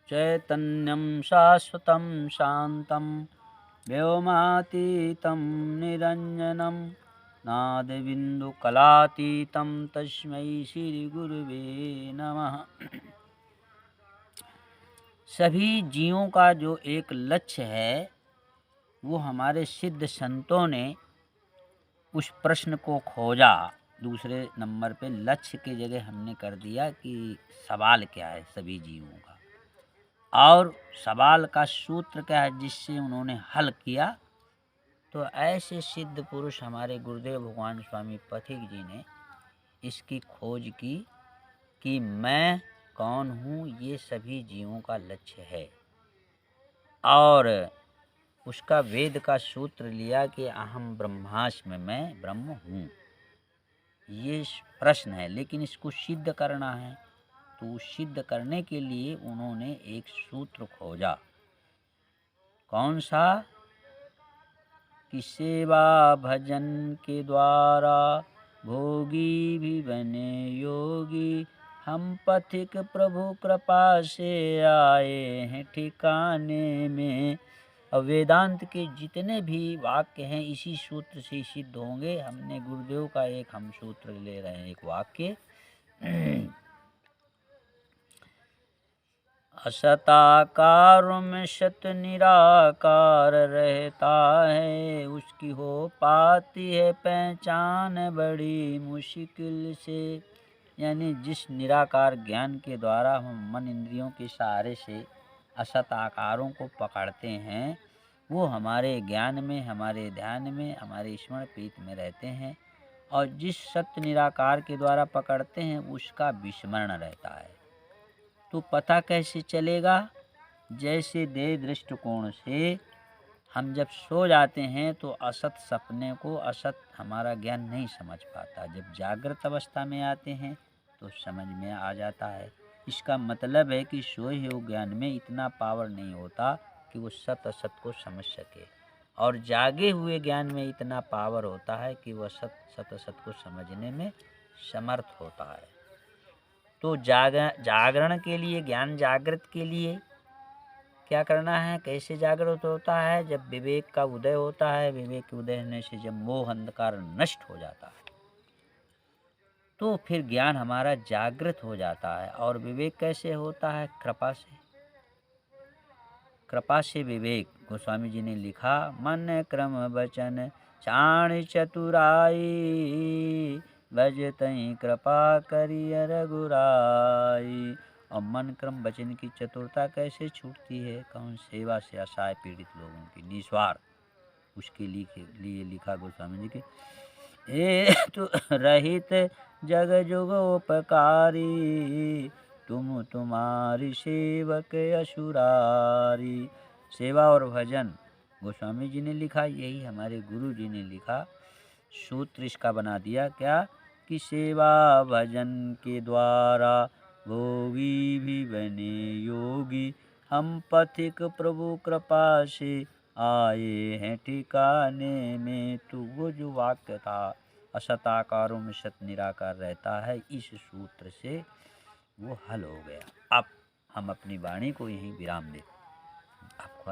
चैतन्यं शाश्वतं शान्तं व्योमातीतं निरञ्जनं नादबिन्दुकलातीतं तस्मै श्रीगुरुवे नमः। सभी जीवों का जो एक लक्ष्य है वो हमारे सिद्ध संतों ने उस प्रश्न को खोजा। दूसरे नंबर पे लक्ष्य की जगह हमने कर दिया कि सवाल क्या है सभी जीवों का, और सवाल का सूत्र क्या है जिससे उन्होंने हल किया। तो ऐसे सिद्ध पुरुष हमारे गुरुदेव भगवान स्वामी पथिक जी ने इसकी खोज की कि मैं कौन हूँ, ये सभी जीवों का लक्ष्य है। और उसका वेद का सूत्र लिया कि अहम ब्रह्मास्मि, मैं ब्रह्म हूँ। ये प्रश्न है, लेकिन इसको सिद्ध करना है। तो सिद्ध करने के लिए उन्होंने एक सूत्र खोजा। कौन सा? कि सेवा भजन के द्वारा भोगी भी बने योगी, हम पथिक प्रभु कृपा से आए हैं ठिकाने में। अब वेदांत के जितने भी वाक्य हैं इसी सूत्र से सिद्ध होंगे। हमने गुरुदेव का एक हम सूत्र ले रहे हैं, एक वाक्य। असताकार में सत निराकार रहता है, उसकी हो पाती है पहचान बड़ी मुश्किल से। यानी जिस निराकार ज्ञान के द्वारा हम मन इंद्रियों के सहारे से असत आकारों को पकड़ते हैं, वो हमारे ज्ञान में, हमारे ध्यान में, हमारे स्मरण प्रीत में रहते हैं। और जिस सत्य निराकार के द्वारा पकड़ते हैं उसका विस्मरण रहता है। तो पता कैसे चलेगा? जैसे देह दृष्टिकोण से हम जब सो जाते हैं तो असत सपने को, असत हमारा ज्ञान नहीं समझ पाता। जब जागृत अवस्था में आते हैं तो समझ में आ जाता है। इसका मतलब है कि सोए हुए ज्ञान में इतना पावर नहीं होता कि वो सत असत को समझ सके, और जागे हुए ज्ञान में इतना पावर होता है कि वह सत असत को समझने में समर्थ होता है। तो जागरण के लिए, ज्ञान जागृत के लिए क्या करना है? कैसे जागृत होता है? जब विवेक का उदय होता है। विवेक के उदय होने से जब मोह अंधकार नष्ट हो जाता है तो फिर ज्ञान हमारा जागृत हो जाता है। और विवेक कैसे होता है? कृपा से। कृपा से विवेक। गोस्वामी जी ने लिखा, मन क्रम वचन चाण चतुराई, भजतई कृपा करिय रघुराई। और मन क्रम वचन की चतुरता कैसे छूटती है? कौन? सेवा से असहाय पीड़ित लोगों की निस्वार्थ उसके लिए लिखा गोस्वामी जी के, ए तो रहित जग जुगोपकारी, तुम तुम्हारी सेवक असुरारी। सेवा और भजन गोस्वामी जी ने लिखा, यही हमारे गुरु जी ने लिखा। सूत्र इसका बना दिया क्या? कि सेवा भजन के द्वारा भोगी भी बने योगी, हम पथिक प्रभु कृपा से आए हैं ठिकाने में। तो वो जो वाक्य था, असताकारों में सत निराकार रहता है, इस सूत्र से वो हल हो गया। अब हम अपनी वाणी को यहीं विराम दें। आपको